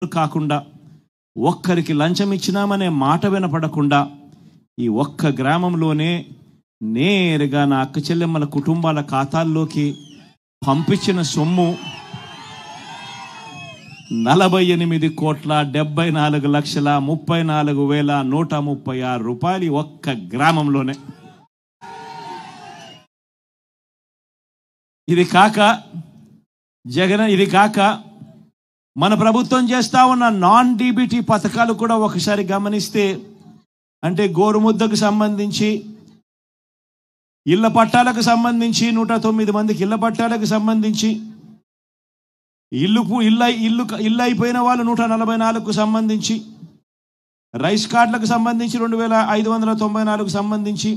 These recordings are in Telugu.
కాకుండా, ఒక్కరికి లంచం ఇచ్చినామనే మాట వినపడకుండా ఈ ఒక్క గ్రామంలోనే నేరుగా నా అక్క చెల్లెమ్మల కుటుంబాల ఖాతాల్లోకి పంపించిన సొమ్ము 48,74,34,136 రూపాయలు ఒక్క గ్రామంలోనే. ఇది కాక మన ప్రభుత్వం చేస్తా ఉన్న నాన్ డీబీటీ పథకాలు కూడా ఒకసారి గమనిస్తే, అంటే గోరుముద్దకు సంబంధించి, ఇళ్ల పట్టాలకు సంబంధించి 109 మందికి ఇళ్ల పట్టాలకు సంబంధించి, ఇల్లు అయిపోయిన వాళ్ళు 144కు సంబంధించి, రైస్ కార్డులకు సంబంధించి 2,594కు సంబంధించి,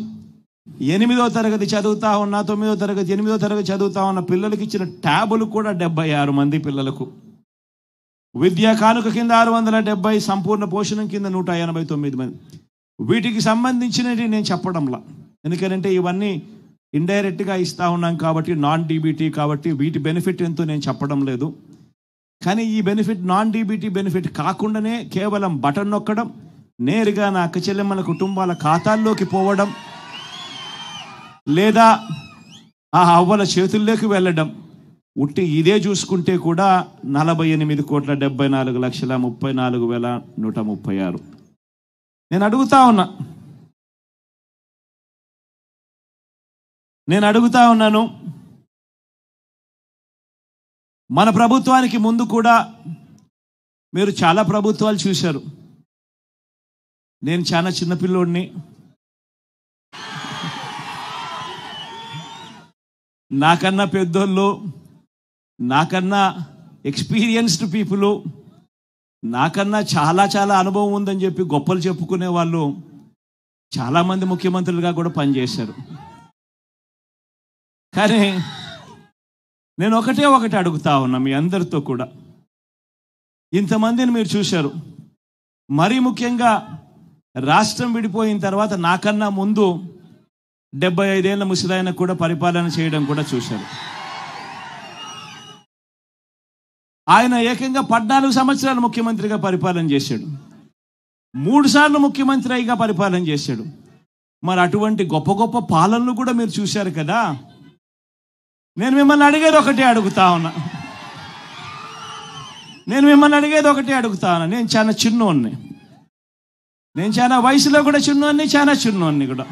8వ తరగతి చదువుతా ఉన్న 9వ తరగతి 8వ తరగతి చదువుతా ఉన్న పిల్లలకి ఇచ్చిన ట్యాబులు కూడా 76 మంది పిల్లలకు, విద్యా కానుక కింద 670, సంపూర్ణ పోషణం కింద 189 మంది. వీటికి సంబంధించినవి నేను చెప్పడంలా, ఎందుకంటే ఇవన్నీ ఇండైరెక్ట్గా ఇస్తూ ఉన్నాం కాబట్టి, నాన్ డీబీటీ కాబట్టి వీటి బెనిఫిట్ ఎంతో నేను చెప్పడం లేదు. కానీ ఈ బెనిఫిట్ నాన్ డీబీటీ బెనిఫిట్ కాకుండానే కేవలం బటన్ నొక్కడం, నేరుగా నా అక్క చెల్లెమ్మల కుటుంబాల ఖాతాల్లోకి పోవడం, లేదా ఆ అవ్వల చేతుల్లోకి వెళ్ళడం, ఉట్టి ఇదే చూసుకుంటే కూడా 48,74,34,136. నేను అడుగుతా ఉన్నాను, మన ప్రభుత్వానికి ముందు కూడా మీరు చాలా ప్రభుత్వాలు చూశారు. నేను చాలా చిన్నపిల్లోడిని, నాకన్నా పెద్దోళ్ళు, నాకన్నా ఎక్స్పీరియన్స్డ్ పీపుల్, నాకన్నా చాలా చాలా అనుభవం ఉందని చెప్పి గొప్పలు చెప్పుకునే వాళ్ళు చాలామంది ముఖ్యమంత్రులుగా కూడా పనిచేశారు. కానీ నేను ఒకటి అడుగుతా ఉన్నా మీ అందరితో కూడా, ఇంతమందిని మీరు చూశారు, మరీ ముఖ్యంగా రాష్ట్రం విడిపోయిన తర్వాత నాకన్నా ముందు 75 ఏళ్ల ముసలాయన కూడా పరిపాలన చేయడం కూడా చూశారు. ఆయన ఏకంగా 14 సంవత్సరాలు ముఖ్యమంత్రిగా పరిపాలన చేశాడు, 3 సార్లు ముఖ్యమంత్రిగా పరిపాలన చేశాడు. మరి అటువంటి గొప్ప గొప్ప పాలనలు కూడా మీరు చూశారు కదా. నేను మిమ్మల్ని అడిగేది ఒకటే అడుగుతా ఉన్నా, నేను చాలా చిన్నోన్ని, నేను చాలా వయసులో కూడా చిన్నోన్ని, చాలా చిన్నోన్ని కూడా.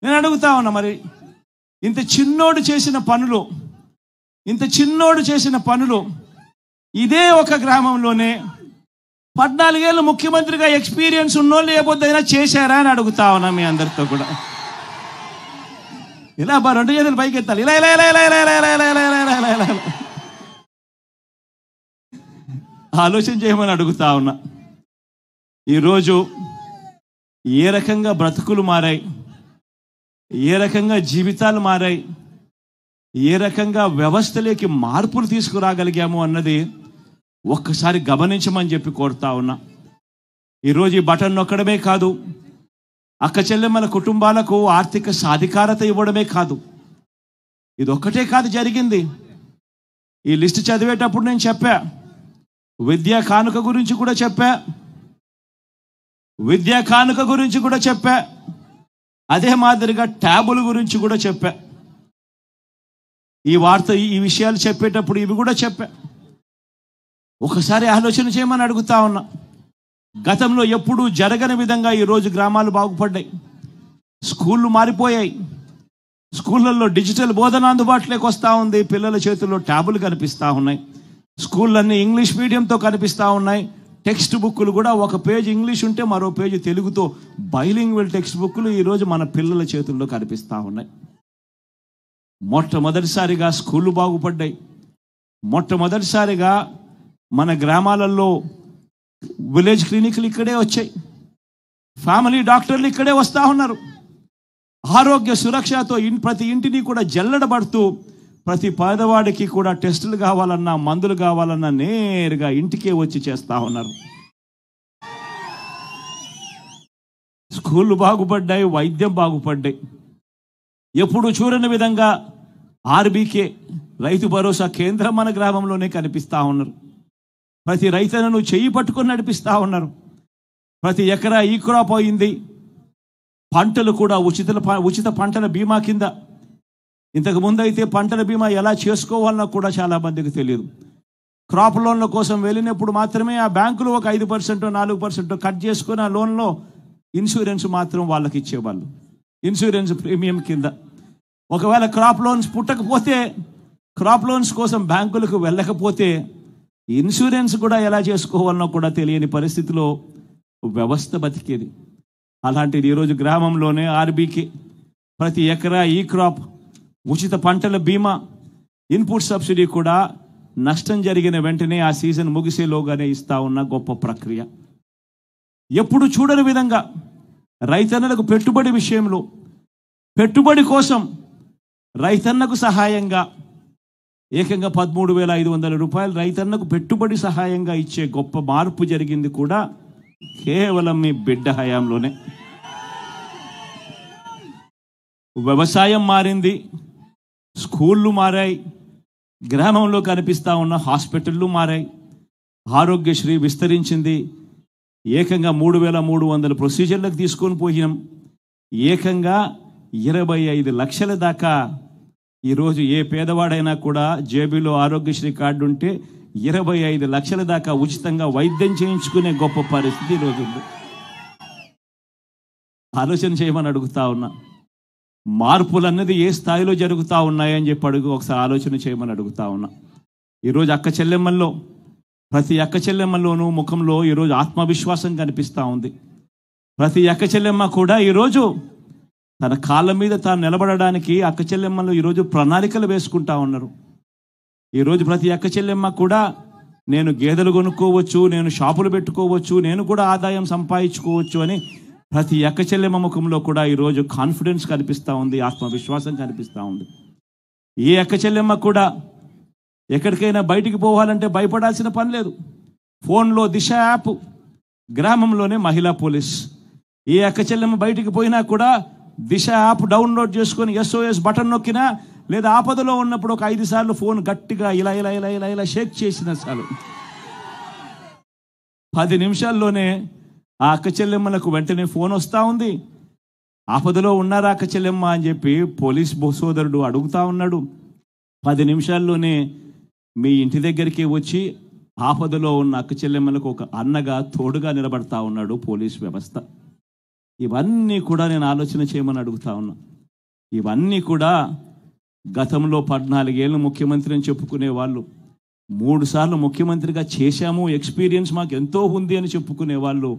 నేను అడుగుతా ఉన్నా, మరి ఇంత చిన్నోడు చేసిన పనులు ఇదే ఒక గ్రామంలోనే 14 ఏళ్ళు ముఖ్యమంత్రిగా ఎక్స్పీరియన్స్ ఉన్నోళ్ళు ఏ పొద్దుైనా చేశారా అని అడుగుతా ఉన్నా మీ అందరితో కూడా. ఇలా 2 చేతులు పైకి ఎత్తాలి, ఇలా ఇలా ఇలా ఇలా ఇలా ఇలా ఇలా ఇలా ఇలా ఇలా ఇలా ఆలోచన చేయమని అడుగుతా ఉన్నా. ఈరోజు ఏ రకంగా బ్రతుకులు మారాయి, ఏ రకంగా జీవితాలు మారాయి, ఏ రకంగా వ్యవస్థలోకి మార్పులు తీసుకురాగలిగాము అన్నది ఒక్కసారి గమనించమని చెప్పి కోరుతా ఉన్నా. ఈరోజు ఈ బటన్ నొక్కడమే కాదు, అక్క చెల్లెమ్మల కుటుంబాలకు ఆర్థిక సాధికారత ఇవ్వడమే కాదు, ఇదొక్కటే కాదు జరిగింది. ఈ లిస్టు చదివేటప్పుడు నేను చెప్పా, విద్యా కానుక గురించి కూడా చెప్పా, అదే మాదిరిగా ట్యాబుల గురించి కూడా చెప్పా. ఈ విషయాలు చెప్పేటప్పుడు ఇవి కూడా చెప్పా. ఒకసారి ఆలోచన చేయమని అడుగుతా ఉన్నా. గతంలో ఎప్పుడూ జరగని విధంగా ఈరోజు గ్రామాలు బాగుపడ్డాయి, స్కూళ్ళు మారిపోయాయి, స్కూళ్ళల్లో డిజిటల్ బోధన అందుబాటులోకి వస్తూ ఉంది, పిల్లల చేతుల్లో ట్యాబులు కనిపిస్తూ ఉన్నాయి, స్కూళ్ళన్నీ ఇంగ్లీష్ మీడియంతో కనిపిస్తూ ఉన్నాయి, టెక్స్ట్ బుక్కులు కూడా ఒక పేజ్ ఇంగ్లీష్ ఉంటే మరో పేజ్ తెలుగుతో బైలింగ్వల్ టెక్స్ట్ బుక్కులు ఈరోజు మన పిల్లల చేతుల్లో కనిపిస్తూ ఉన్నాయి. మొట్టమొదటిసారిగా స్కూళ్ళు బాగుపడ్డాయి, మొట్టమొదటిసారిగా మన గ్రామాలలో విలేజ్ క్లినిక్లు ఇక్కడే వచ్చాయి, ఫ్యామిలీ డాక్టర్లు ఇక్కడే వస్తూ ఉన్నారు. ఆరోగ్య సురక్షతో ప్రతి ఇంటిని కూడా జల్లెడబడుతూ ప్రతి పేదవాడికి కూడా టెస్టులు కావాలన్నా, మందులు కావాలన్నా నేరుగా ఇంటికే వచ్చి చేస్తూ ఉన్నారు. స్కూళ్ళు బాగుపడ్డాయి, వైద్యం బాగుపడ్డాయి. ఎప్పుడు చూడని విధంగా ఆర్బీకే రైతు భరోసా కేంద్రం మన గ్రామంలోనే కనిపిస్తూ ఉన్నారు. ప్రతి రైతన్నను చెయ్యి పట్టుకొని నడిపిస్తూ ఉన్నారు. ప్రతి ఎకరా ఈ క్రాప్ అయింది. పంటలు కూడా ఉచిత పంటల బీమా కింద. ఇంతకు ముందు అయితే పంటల బీమా ఎలా చేసుకోవాలన్నా కూడా చాలామందికి తెలియదు. క్రాప్ లోన్ల కోసం వెళ్ళినప్పుడు మాత్రమే ఆ బ్యాంకులు ఒక 5% 4% కట్ చేసుకొని ఆ లోన్లో ఇన్సూరెన్స్ మాత్రం వాళ్ళకి ఇచ్చేవాళ్ళు, ఇన్సూరెన్స్ ప్రీమియం కింద. ఒకవేళ క్రాప్ లోన్స్ పుట్టకపోతే, క్రాప్ లోన్స్ కోసం బ్యాంకులకు వెళ్ళకపోతే ఇన్సూరెన్స్ కూడా ఎలా చేసుకోవాలనో కూడా తెలియని పరిస్థితిలో వ్యవస్థ బతికేది. అలాంటిది ఈరోజు గ్రామంలోనే ఆర్బీకే ప్రతి ఎకరా ఈ క్రాప్, ఉచిత పంటల బీమా, ఇన్పుట్ సబ్సిడీ కూడా నష్టం జరిగిన వెంటనే ఆ సీజన్ ముగిసేలోగానే ఇస్తా ఉన్న గొప్ప ప్రక్రియ. ఎప్పుడు చూడని విధంగా రైతన్నలకు పెట్టుబడి విషయంలో, పెట్టుబడి కోసం రైతన్నకు సహాయంగా ఏకంగా 13,500 రూపాయలు రైతన్నకు పెట్టుబడి సహాయంగా ఇచ్చే గొప్ప మార్పు జరిగింది కూడా కేవలం మీ బిడ్డ హయాంలోనే. వ్యవసాయం మారింది, స్కూళ్ళు మారాయి, గ్రామంలో కనిపిస్తూ ఉన్న హాస్పిటళ్ళు మారాయి, ఆరోగ్యశ్రీ విస్తరించింది. ఏకంగా 3,300 ప్రొసీజర్లకు తీసుకొని పోయినాం. ఏకంగా 25 లక్షల దాకా ఈరోజు ఏ పేదవాడైనా కూడా జేబీలో ఆరోగ్యశ్రీ కార్డు ఉంటే 25 లక్షల దాకా ఉచితంగా వైద్యం చేయించుకునే గొప్ప పరిస్థితి ఈరోజు ఉంది. ఆలోచన చేయమని అడుగుతా ఉన్నా. మార్పులు అన్నది ఏ స్థాయిలో జరుగుతూ ఉన్నాయని చెప్పి ఒకసారి ఆలోచన చేయమని అడుగుతా ఉన్నా. ఈరోజు అక్క చెల్లెమ్మల్లో, ప్రతి అక్క చెల్లెమ్మల్లోనూ ముఖంలో ఈరోజు ఆత్మవిశ్వాసం కనిపిస్తూ ఉంది. ప్రతి అక్క చెల్లెమ్మ కూడా ఈరోజు తన కాళ్ళ మీద తాను నిలబడడానికి అక్క చెల్లెమ్మలు ఈరోజు ప్రణాళికలు వేసుకుంటా ఉన్నారు. ఈరోజు ప్రతి అక్క చెల్లెమ్మ కూడా నేను గేదెలు కొనుక్కోవచ్చు, నేను షాపులు పెట్టుకోవచ్చు, నేను కూడా ఆదాయం సంపాదించుకోవచ్చు అని ప్రతి అక్క చెల్లెమ్మ ముఖంలో కూడా ఈరోజు కాన్ఫిడెన్స్ కనిపిస్తూ ఉంది, ఆత్మవిశ్వాసం కనిపిస్తూ ఉంది. ఏ అక్క చెల్లెమ్మ కూడా ఎక్కడికైనా బయటికి పోవాలంటే భయపడాల్సిన పని లేదు. ఫోన్లో దిశ యాప్, గ్రామంలోనే మహిళా పోలీస్. ఏ అక్క చెల్లెమ్మ బయటికి పోయినా కూడా దిశ యాప్ డౌన్లోడ్ చేసుకొని SOS బటన్ నొక్కినా, లేదా ఆపదలో ఉన్నప్పుడు ఒక 5 సార్లు ఫోన్ గట్టిగా ఇలా ఇలా ఇలా ఇలా ఇలా షేక్ చేసిన చాలు 10 నిమిషాల్లోనే ఆ అక్క చెల్లెమ్మలకు వెంటనే ఫోన్ వస్తూ ఉంది. ఆపదలో ఉన్నారా అక్క చెల్లెమ్మ అని చెప్పి పోలీస్ సోదరుడు అడుగుతా ఉన్నాడు. 10 నిమిషాల్లోనే మీ ఇంటి దగ్గరికి వచ్చి ఆపదలో ఉన్న అక్క చెల్లెమ్మలకు ఒక అన్నగా, తోడుగా నిలబడతా ఉన్నాడు పోలీస్ వ్యవస్థ. ఇవన్నీ కూడా నేను ఆలోచన చేయమని అడుగుతా ఉన్నా. ఇవన్నీ కూడా గతంలో 14 ఏళ్ళు ముఖ్యమంత్రి అని చెప్పుకునే వాళ్ళు, 3 సార్లు ముఖ్యమంత్రిగా చేశాము, ఎక్స్పీరియన్స్ మాకు ఎంతో ఉంది అని చెప్పుకునే వాళ్ళు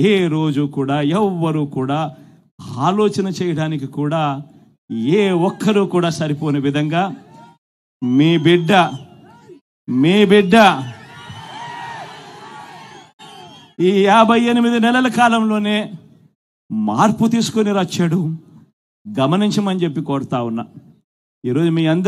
ఏ రోజు కూడా ఎవ్వరూ కూడా ఆలోచన చేయడానికి కూడా ఏ ఒక్కరూ కూడా సరిపోని విధంగా మీ బిడ్డ ఈ 58 నెలల కాలంలోనే మార్పు తీసుకొని వచ్చాడు. గమనించమని చెప్పి కోరుతా ఉన్నా. ఈరోజు మీ అందరూ